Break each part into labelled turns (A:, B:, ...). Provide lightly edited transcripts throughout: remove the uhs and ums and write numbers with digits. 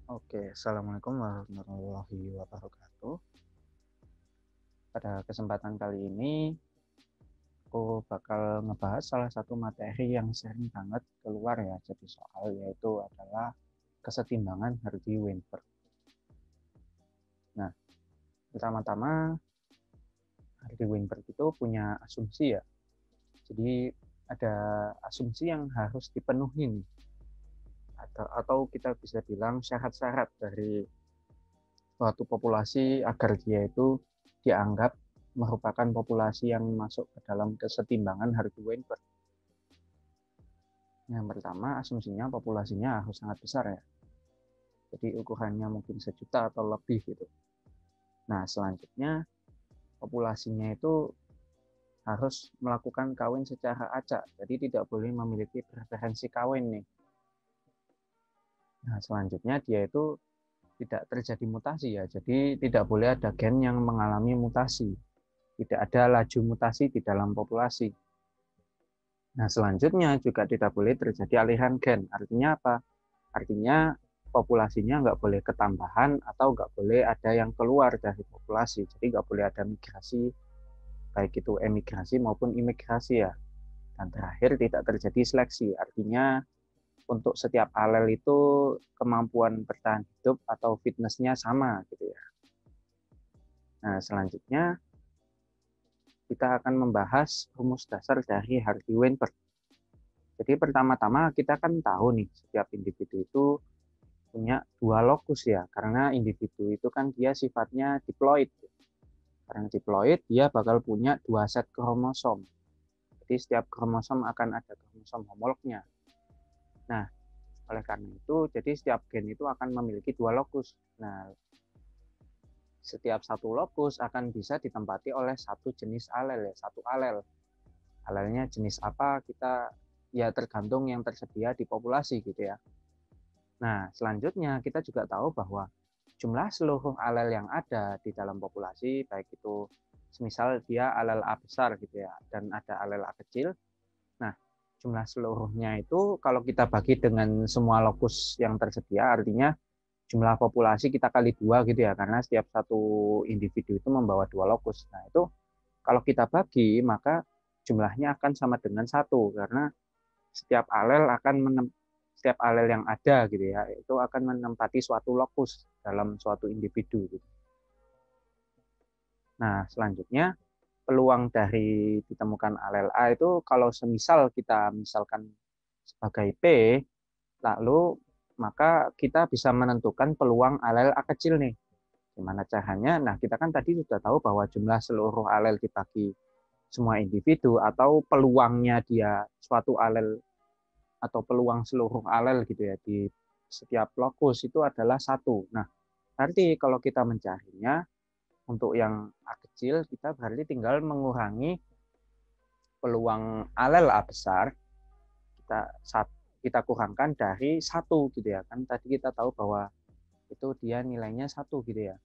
A: Oke, Assalamualaikum warahmatullahi wabarakatuh. Pada kesempatan kali ini, aku bakal ngebahas salah satu materi yang sering banget keluar ya jadi soal, yaitu adalah kesetimbangan Hardy-Weinberg. Nah, pertama-tama Hardy-Weinberg itu punya asumsi ya. Jadi ada asumsi yang harus dipenuhi nih. Atau kita bisa bilang syarat-syarat dari suatu populasi agar dia itu dianggap merupakan populasi yang masuk ke dalam kesetimbangan Hardy-Weinberg. Yang pertama, asumsinya populasinya harus sangat besar ya. Jadi ukurannya mungkin 1 juta atau lebih gitu. Nah, selanjutnya populasinya itu harus melakukan kawin secara acak. Jadi tidak boleh memiliki preferensi kawin nih. Nah, selanjutnya dia itu tidak terjadi mutasi ya. Jadi tidak boleh ada gen yang mengalami mutasi. Tidak ada laju mutasi di dalam populasi. Nah, selanjutnya juga tidak boleh terjadi aliran gen. Artinya apa? Artinya populasinya nggak boleh ketambahan atau nggak boleh ada yang keluar dari populasi. Jadi nggak boleh ada migrasi, baik itu emigrasi maupun imigrasi ya. Dan terakhir tidak terjadi seleksi. Artinya untuk setiap alel itu kemampuan bertahan hidup atau fitnessnya sama gitu ya. Nah, selanjutnya kita akan membahas rumus dasar dari Hardy-Weinberg. Jadi pertama-tama kita kan tahu nih setiap individu itu punya dua lokus ya, karena individu itu kan dia sifatnya diploid. Karena diploid dia bakal punya 2 set kromosom. Jadi setiap kromosom akan ada kromosom homolognya. Nah, oleh karena itu jadi setiap gen itu akan memiliki 2 lokus. Nah, setiap satu lokus akan bisa ditempati oleh satu jenis alel ya, satu alel. Alelnya jenis apa kita ya tergantung yang tersedia di populasi gitu ya. Nah, selanjutnya kita juga tahu bahwa jumlah seluruh alel yang ada di dalam populasi, baik itu semisal dia alel A besar gitu ya, dan ada alel A kecil. Nah, jumlah seluruhnya itu kalau kita bagi dengan semua lokus yang tersedia, artinya jumlah populasi kita kali 2 gitu ya, karena setiap satu individu itu membawa 2 lokus. Nah, itu kalau kita bagi, maka jumlahnya akan sama dengan 1, karena setiap alel akan setiap alel yang ada gitu ya itu akan menempati suatu lokus dalam suatu individu gitu. Nah, selanjutnya peluang dari ditemukan alel A itu kalau semisal kita misalkan sebagai P, lalu maka kita bisa menentukan peluang alel A kecil nih. Gimana caranya? Nah, kita kan tadi sudah tahu bahwa jumlah seluruh alel dibagi semua individu atau peluangnya dia suatu alel atau peluang seluruh alel gitu ya di setiap lokus itu adalah 1. Nah, berarti kalau kita mencarinya untuk yang A kecil, kita berarti tinggal mengurangi peluang alel A besar, kita kurangkan dari 1 gitu ya. Kan tadi kita tahu bahwa itu dia nilainya 1 gitu ya.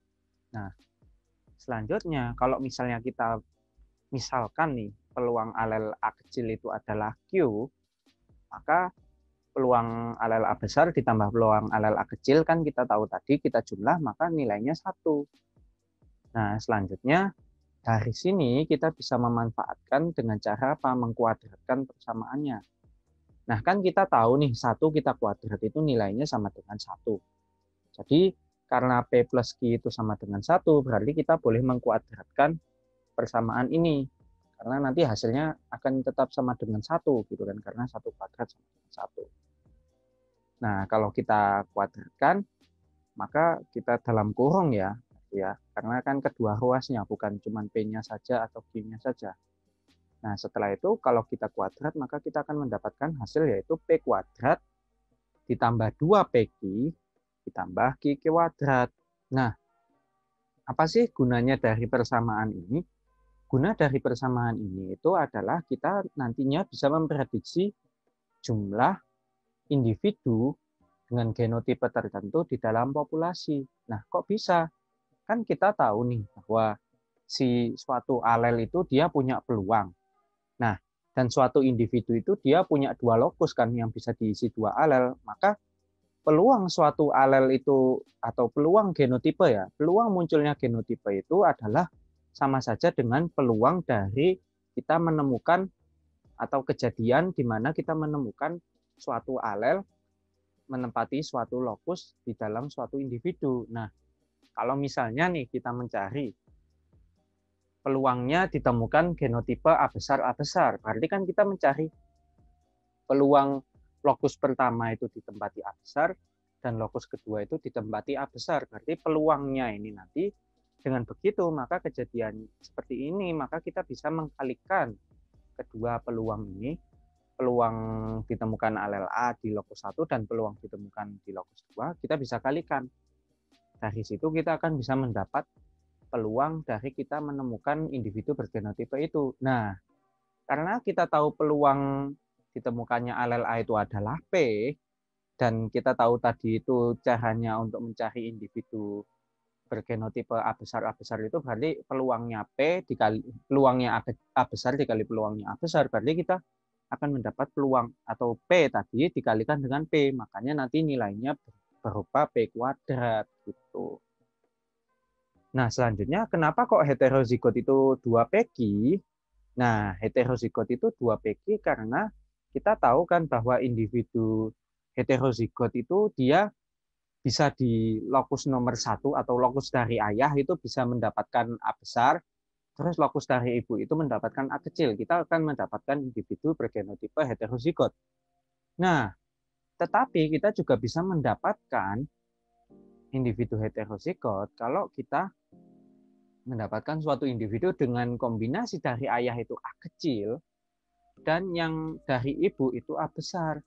A: Nah, selanjutnya kalau misalnya kita misalkan nih peluang alel A kecil itu adalah Q, maka peluang alel A besar ditambah peluang alel A kecil kan kita tahu tadi kita jumlah maka nilainya 1. Nah, selanjutnya dari sini kita bisa memanfaatkan dengan cara apa? Mengkuadratkan persamaannya. Nah, kan kita tahu nih 1 kita kuadrat itu nilainya sama dengan 1. Jadi karena P plus Q itu sama dengan 1, berarti kita boleh mengkuadratkan persamaan ini. Karena nanti hasilnya akan tetap sama dengan 1 gitu kan, karena 1 kuadrat sama dengan 1. Nah, kalau kita kuadratkan, maka kita dalam kurung ya, karena kan kedua ruasnya, bukan cuma P-nya saja atau Q-nya saja. Nah, setelah itu kalau kita kuadrat, maka kita akan mendapatkan hasil yaitu P kuadrat ditambah 2PQ ditambah Q kuadrat. Nah, apa sih gunanya dari persamaan ini? Guna dari persamaan ini itu adalah kita nantinya bisa memprediksi jumlah individu dengan genotipe tertentu di dalam populasi. Nah, kok bisa? Kan kita tahu nih bahwa si suatu alel itu dia punya peluang. Nah, dan suatu individu itu dia punya 2 lokus kan yang bisa diisi 2 alel. Maka peluang suatu alel itu atau peluang genotipe ya, peluang munculnya genotipe itu adalah sama saja dengan peluang dari kita menemukan atau kejadian di mana kita menemukan suatu alel menempati suatu lokus di dalam suatu individu. Nah, kalau misalnya nih kita mencari peluangnya ditemukan genotipe A besar, berarti kan kita mencari peluang lokus pertama itu ditempati A besar, dan lokus kedua itu ditempati A besar. Berarti peluangnya ini nanti dengan begitu, maka kejadian seperti ini, maka kita bisa mengkalikan kedua peluang ini, peluang ditemukan alel A di lokus 1 dan peluang ditemukan di lokus 2, kita bisa kalikan. Dari situ kita akan bisa mendapat peluang dari kita menemukan individu bergenotipe itu. Nah, karena kita tahu peluang ditemukannya alel A itu adalah P, dan kita tahu tadi itu caranya untuk mencari individu bergenotipe A besar itu berarti peluangnya P dikali peluangnya A besar dikali peluangnya A besar, berarti kita akan mendapat peluang atau P tadi dikalikan dengan P, makanya nanti nilainya berupa P kuadrat gitu. Nah, selanjutnya kenapa kok heterozigot itu 2 peki? Nah, heterozigot itu 2 peki karena kita tahu kan bahwa individu heterozigot itu dia bisa di lokus nomor 1 atau lokus dari ayah itu bisa mendapatkan A besar, terus lokus dari ibu itu mendapatkan A kecil. Kita akan mendapatkan individu bergenotipe heterozigot. Nah, tetapi kita juga bisa mendapatkan individu heterozigot kalau kita mendapatkan suatu individu dengan kombinasi dari ayah itu A kecil dan yang dari ibu itu A besar.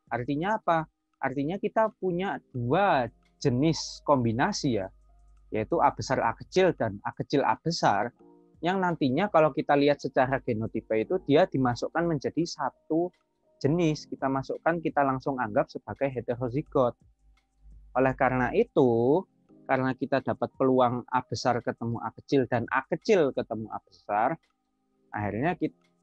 A: Artinya apa? Artinya kita punya 2 jenis kombinasi ya, yaitu A besar A kecil dan A kecil A besar, yang nantinya kalau kita lihat secara genotipe itu dia dimasukkan menjadi satu jenis. Kita masukkan, kita langsung anggap sebagai heterozigot. Oleh karena itu, karena kita dapat peluang A besar ketemu A kecil dan A kecil ketemu A besar, akhirnya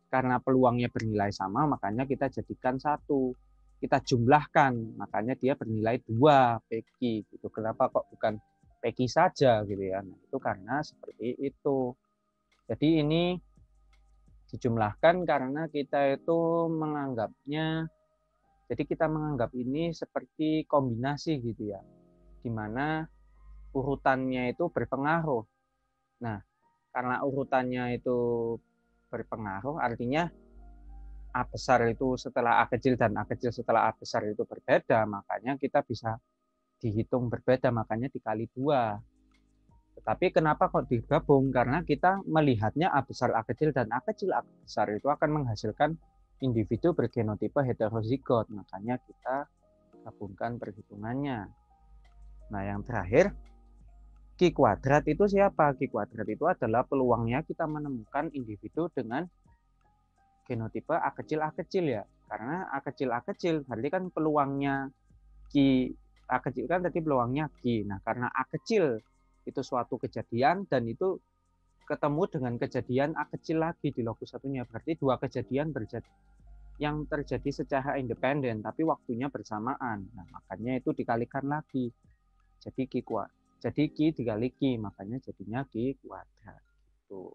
A: karena peluangnya bernilai sama, makanya kita jadikan satu. Kita jumlahkan, makanya dia bernilai 2 peki. Gitu. Kenapa kok bukan peki saja gitu ya? Nah, itu karena seperti itu. Jadi ini dijumlahkan karena kita itu menganggapnya, jadi kita menganggap ini seperti kombinasi gitu ya, di mana urutannya itu berpengaruh. Nah, karena urutannya itu berpengaruh, artinya A besar itu setelah A kecil dan A kecil setelah A besar itu berbeda, makanya kita bisa dihitung berbeda, makanya dikali 2. Tetapi kenapa kok digabung? Karena kita melihatnya A besar A kecil dan A kecil A besar itu akan menghasilkan individu bergenotipe heterozigot, makanya kita gabungkan perhitungannya. Nah, yang terakhir, Q kuadrat itu siapa? Q kuadrat itu adalah peluangnya kita menemukan individu dengan genotipe A kecil ya. Karena A kecil berarti kan peluangnya Q A kecil kan tadi peluangnya Q. Nah, karena A kecil itu suatu kejadian dan itu ketemu dengan kejadian A kecil lagi di lokus satunya. Berarti 2 kejadian yang terjadi secara independen tapi waktunya bersamaan. Nah, makanya itu dikalikan lagi. Jadi Q kuadrat. Jadi Q dikali Q, makanya jadinya Q kuadrat. Gitu.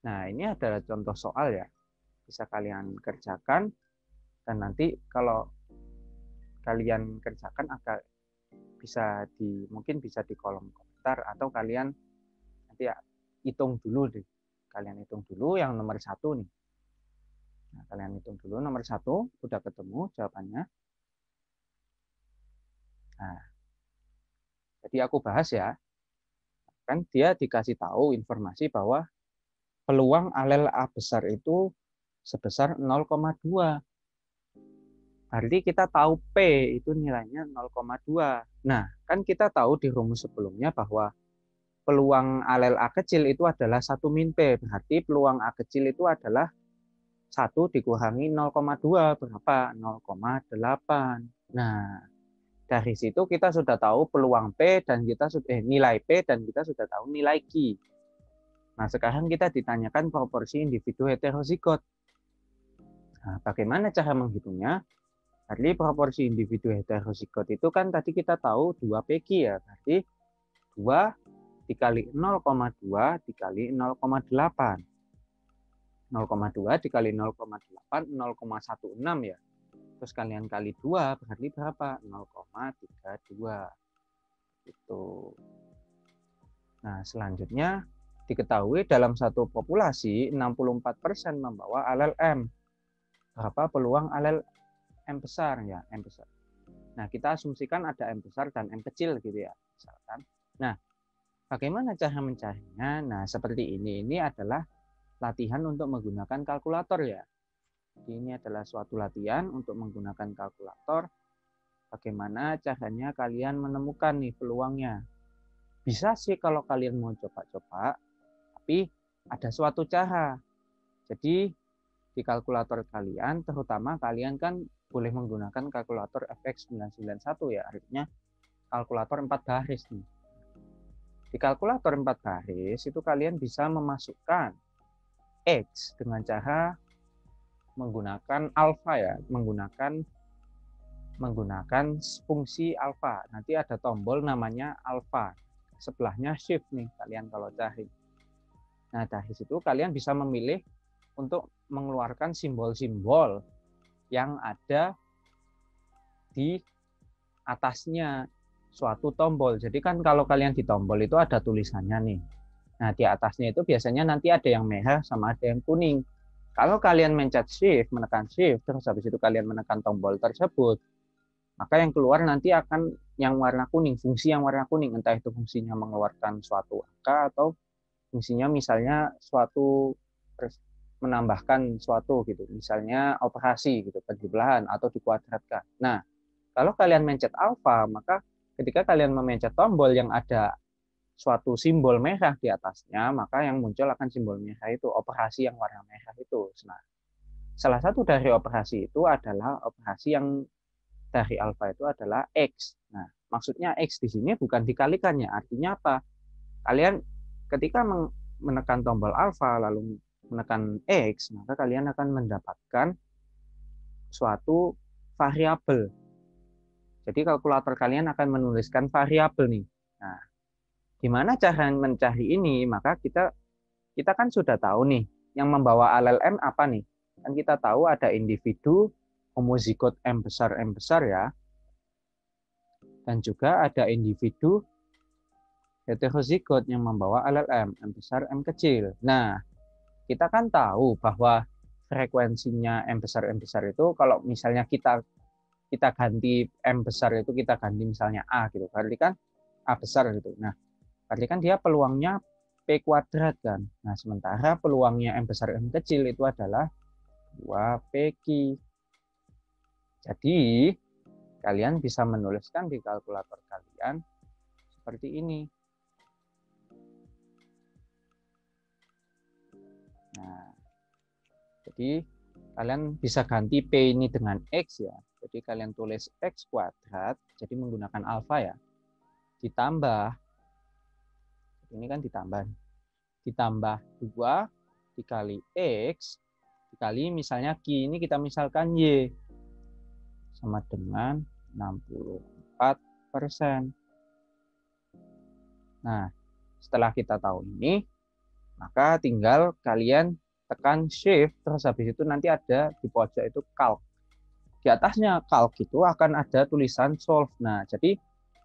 A: Nah, ini adalah contoh soal ya. Bisa kalian kerjakan, dan nanti kalau kalian kerjakan agak mungkin bisa di kolom komentar, atau kalian nanti ya, hitung dulu deh. Kalian hitung dulu yang nomor 1 nih. Nah, kalian hitung dulu nomor 1, udah ketemu jawabannya. Nah, jadi aku bahas ya. Kan dia dikasih tahu informasi bahwa peluang alel A besar itu sebesar 0,2. Berarti kita tahu P itu nilainya 0,2. Nah, kan kita tahu di rumus sebelumnya bahwa peluang alel A kecil itu adalah 1 min P. Berarti peluang A kecil itu adalah 1 dikurangi 0,2. Berapa? 0,8. Nah, dari situ kita sudah tahu peluang P dan kita sudah nilai P dan kita sudah tahu nilai Q. Nah, sekarang kita ditanyakan proporsi individu heterozigot. Nah, bagaimana cara menghitungnya? Berarti proporsi individu heterozigot itu kan tadi kita tahu 2 PQ ya. Berarti 2 dikali 0,2 dikali 0,8. 0,2 dikali 0,8, 0,16 ya. Terus kalian kali 2 berarti berapa? 0,32. Itu. Nah, selanjutnya diketahui dalam satu populasi 64% membawa alel M. Berapa peluang alel M besar ya, M besar. Nah, kita asumsikan ada M besar dan M kecil gitu ya, misalkan. Nah, bagaimana cara mencarinya? Nah, seperti ini. Ini adalah latihan untuk menggunakan kalkulator ya. Jadi ini adalah suatu latihan untuk menggunakan kalkulator. Bagaimana caranya kalian menemukan nih peluangnya. Bisa sih kalau kalian mau coba-coba, tapi ada suatu cara. Jadi di kalkulator kalian, terutama kalian kan boleh menggunakan kalkulator FX991 ya, artinya kalkulator 4 baris nih. Di kalkulator 4 baris itu kalian bisa memasukkan X dengan cara menggunakan alfa ya, menggunakan fungsi alfa. Nanti ada tombol namanya alfa. Sebelahnya shift nih kalian kalau cari. Nah, dari situ kalian bisa memilih untuk mengeluarkan simbol-simbol yang ada di atasnya suatu tombol. Jadi kan kalau kalian di tombol itu ada tulisannya nih. Nah, di atasnya itu biasanya nanti ada yang merah sama ada yang kuning. Kalau kalian mencet shift, menekan shift, terus habis itu kalian menekan tombol tersebut, maka yang keluar nanti akan yang warna kuning, fungsi yang warna kuning. Entah itu fungsinya mengeluarkan suatu angka atau fungsinya misalnya suatu menambahkan suatu gitu. Misalnya operasi gitu, penjumlahan atau dikuadratkan. Nah, kalau kalian mencet alfa, maka ketika kalian memencet tombol yang ada suatu simbol merah di atasnya, maka yang muncul akan simbol merah itu, operasi yang warna merah itu. Nah, salah satu dari operasi itu adalah operasi yang dari alfa itu adalah X. Nah, maksudnya X di sini bukan dikalikannya, artinya apa? Kalian ketika menekan tombol alfa lalu menekan X, maka kalian akan mendapatkan suatu variabel. Jadi kalkulator kalian akan menuliskan variabel nih. Nah, gimana cara mencari ini? Maka kita kan sudah tahu nih, yang membawa alel M apa nih? Kan kita tahu ada individu homozigot M besar ya. Dan juga ada individu heterozigot yang membawa alel M besar, M kecil. Nah, kita kan tahu bahwa frekuensinya M besar itu kalau misalnya kita ganti M besar itu kita ganti misalnya A gitu. Berarti kan A besar gitu. Nah, berarti kan dia peluangnya P kuadrat kan. Nah, sementara peluangnya M besar M kecil itu adalah 2PQ. Jadi, kalian bisa menuliskan di kalkulator kalian seperti ini. Nah, jadi kalian bisa ganti P ini dengan X ya. Jadi kalian tulis X kuadrat, jadi menggunakan alfa ya. Ditambah, ini kan ditambah 2 dikali X, dikali misalnya Q, ini kita misalkan Y, sama dengan 64%. Nah, setelah kita tahu ini, maka tinggal kalian tekan shift, terus habis itu nanti ada di pojok itu calc. Di atasnya calc itu akan ada tulisan solve. Nah, jadi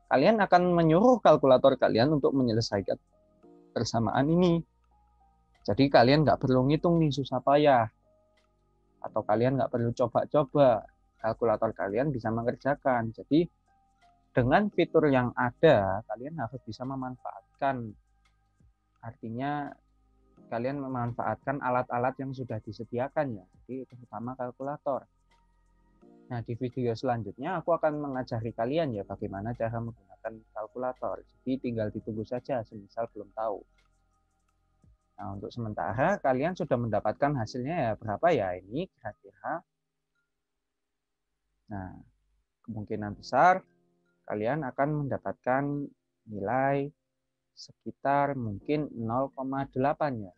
A: kalian akan menyuruh kalkulator kalian untuk menyelesaikan persamaan ini. Jadi kalian nggak perlu ngitung nih susah payah. Atau kalian nggak perlu coba-coba. Kalkulator kalian bisa mengerjakan. Jadi dengan fitur yang ada, kalian harus bisa memanfaatkan. Artinya kalian memanfaatkan alat-alat yang sudah disediakan ya. Jadi terutama kalkulator. Nah, di video selanjutnya aku akan mengajari kalian ya bagaimana cara menggunakan kalkulator. Jadi tinggal ditunggu saja semisal belum tahu. Nah, untuk sementara kalian sudah mendapatkan hasilnya ya berapa ya ini kira-kira. Nah, kemungkinan besar kalian akan mendapatkan nilai sekitar mungkin 0,8 ya.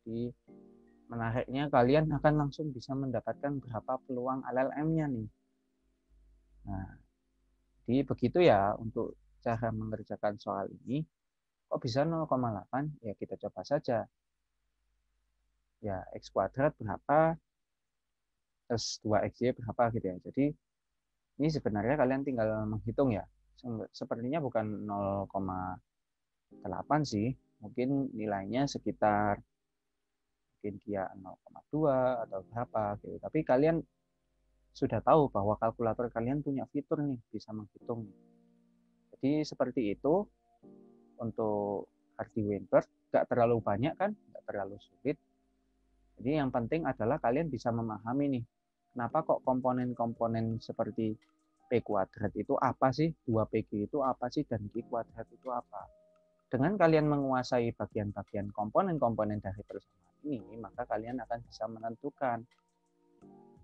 A: Jadi menariknya kalian akan langsung bisa mendapatkan berapa peluang alel M-nya nih. Nah, jadi begitu ya untuk cara mengerjakan soal ini. Kok bisa 0,8? Ya kita coba saja. Ya, X kuadrat berapa, terus 2XY berapa gitu ya. Jadi ini sebenarnya kalian tinggal menghitung ya. Sepertinya bukan 0,8 sih. Mungkin nilainya sekitar mungkin dia 0,2 atau berapa gitu. Tapi kalian sudah tahu bahwa kalkulator kalian punya fitur nih, bisa menghitung. Jadi seperti itu untuk Hardy Weinberg, nggak terlalu banyak kan, nggak terlalu sulit. Jadi yang penting adalah kalian bisa memahami nih, kenapa kok komponen-komponen seperti P kuadrat itu apa sih, 2PG itu apa sih, dan Q kuadrat itu apa. Dengan kalian menguasai bagian-bagian komponen-komponen dari persamaan ini, maka kalian akan bisa menentukan,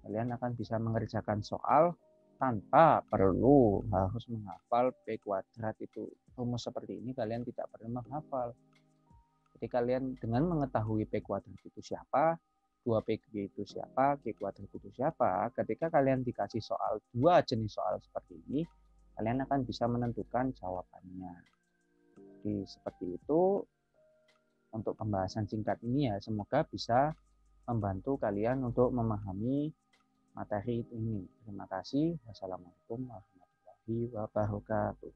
A: kalian akan bisa mengerjakan soal tanpa perlu harus menghafal P kuadrat itu. Rumus seperti ini kalian tidak perlu menghafal. Jadi kalian dengan mengetahui P kuadrat itu siapa, 2PG itu siapa, Q kuadrat itu siapa, ketika kalian dikasih soal dua jenis soal seperti ini, kalian akan bisa menentukan jawabannya. Jadi seperti itu untuk pembahasan singkat ini ya, semoga bisa membantu kalian untuk memahami materi ini. Terima kasih. Wassalamualaikum warahmatullahi wabarakatuh.